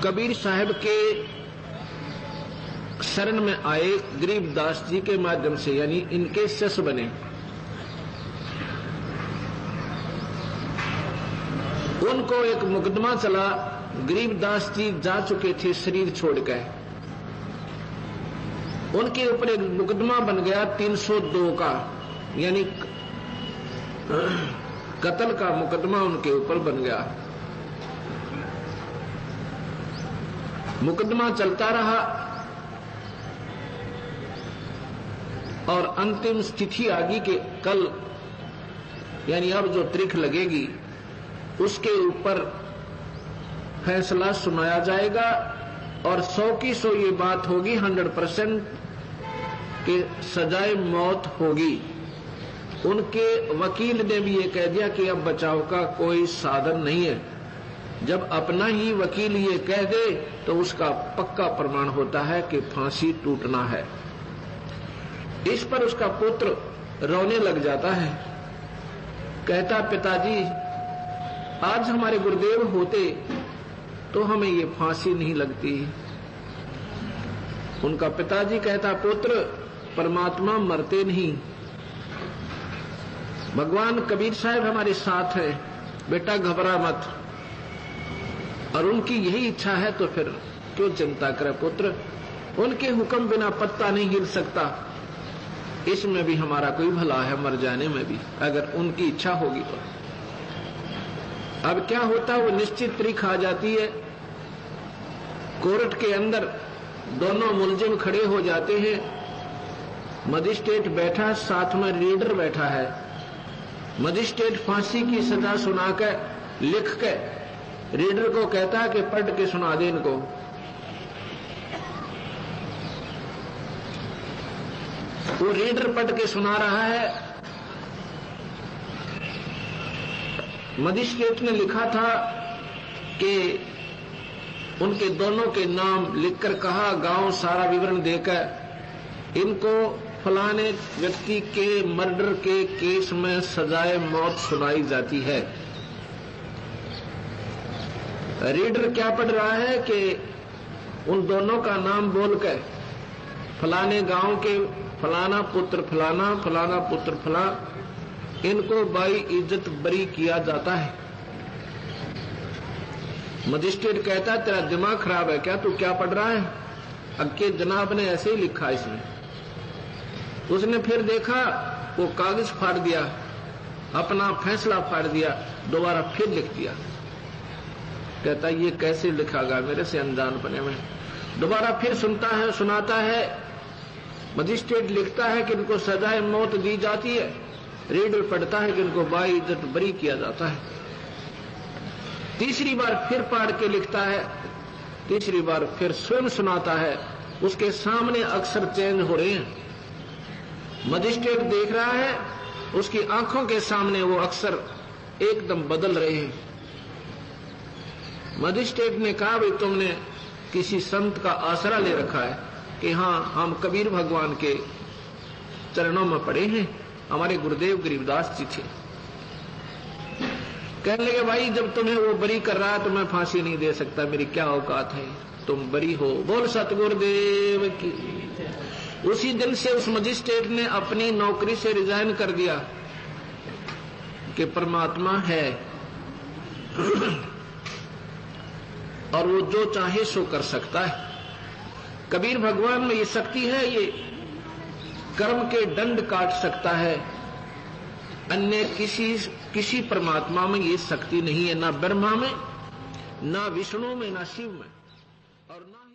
कबीर साहब के शरण में आए गरीबदास जी के माध्यम से, यानी इनके शिष्य बने। उनको एक मुकदमा चला, गरीबदास जी जा चुके थे शरीर छोड़कर, उनके ऊपर एक मुकदमा बन गया 302 का, यानी कत्ल का मुकदमा उनके ऊपर बन गया। मुकदमा चलता रहा और अंतिम तिथि आ गई कि कल, यानी अब जो तारीख लगेगी उसके ऊपर फैसला सुनाया जाएगा और 100 की 100 ये बात होगी, 100% कि सजाए मौत होगी। उनके वकील ने भी ये कह दिया कि अब बचाव का कोई साधन नहीं है। जब अपना ही वकील ये कह दे तो उसका पक्का प्रमाण होता है कि फांसी टूटना है। इस पर उसका पुत्र रोने लग जाता है, कहता पिताजी आज हमारे गुरुदेव होते तो हमें ये फांसी नहीं लगती। उनका पिताजी कहता पुत्र परमात्मा मरते नहीं, भगवान कबीर साहब हमारे साथ है, बेटा घबरा मत। और उनकी यही इच्छा है तो फिर क्यों चिंता करे पुत्र, उनके हुक्म बिना पत्ता नहीं हिल सकता, इसमें भी हमारा कोई भला है, मर जाने में भी अगर उनकी इच्छा होगी तो। अब क्या होता है, वो निश्चित तारीख आ जाती है, कोर्ट के अंदर दोनों मुलजिम खड़े हो जाते हैं, मजिस्ट्रेट बैठा, साथ में रीडर बैठा है। मजिस्ट्रेट फांसी की सजा सुनाकर लिख के रीडर को कहता है कि पढ़ के सुना दे इनको। वो रीडर पढ़ के सुना रहा है। मजिस्ट्रेट ने लिखा था कि उनके दोनों के नाम लिखकर कहा, गांव सारा विवरण देकर इनको फलाने व्यक्ति के मर्डर के केस में सजाए मौत सुनाई जाती है। रीडर क्या पढ़ रहा है कि उन दोनों का नाम बोलकर फलाने गांव के फलाना पुत्र फलाना, फलाना पुत्र फला, इनको बाई इज्जत बरी किया जाता है। मजिस्ट्रेट कहता है तेरा दिमाग खराब है क्या, तू क्या पढ़ रहा है? अक्के जनाब ने ऐसे ही लिखा इसमें। उसने फिर देखा, वो कागज फाड़ दिया, अपना फैसला फाड़ दिया, दोबारा फिर लिख दिया। कहता ये कैसे लिखागा मेरे से अनजान बने में। दोबारा फिर सुनाता है। मजिस्ट्रेट लिखता है कि इनको सजाए मौत दी जाती है, रीडर पढ़ता है कि इनको बाई इज्जत बरी किया जाता है। तीसरी बार फिर पढ़ के लिखता है, तीसरी बार फिर स्वयं सुनाता है। उसके सामने अक्षर चेंज हो रहे हैं, मजिस्ट्रेट देख रहा है, उसकी आंखों के सामने वो अक्षर एकदम बदल रहे हैं। मजिस्ट्रेट ने कहा भाई तुमने किसी संत का आसरा ले रखा है कि हाँ हम कबीर भगवान के चरणों में पड़े हैं, हमारे गुरुदेव गरीबदास जी थे। कहने लगे भाई जब तुम्हें वो बरी कर रहा है तो मैं फांसी नहीं दे सकता, मेरी क्या औकात है, तुम बरी हो, बोल सतगुरुदेव की। उसी दिन से उस मजिस्ट्रेट ने अपनी नौकरी से रिजाइन कर दिया कि परमात्मा है और वो जो चाहे सो कर सकता है। कबीर भगवान में ये शक्ति है, ये कर्म के दंड काट सकता है, अन्य किसी परमात्मा में ये शक्ति नहीं है, ना ब्रह्मा में, ना विष्णु में, ना शिव में, और ना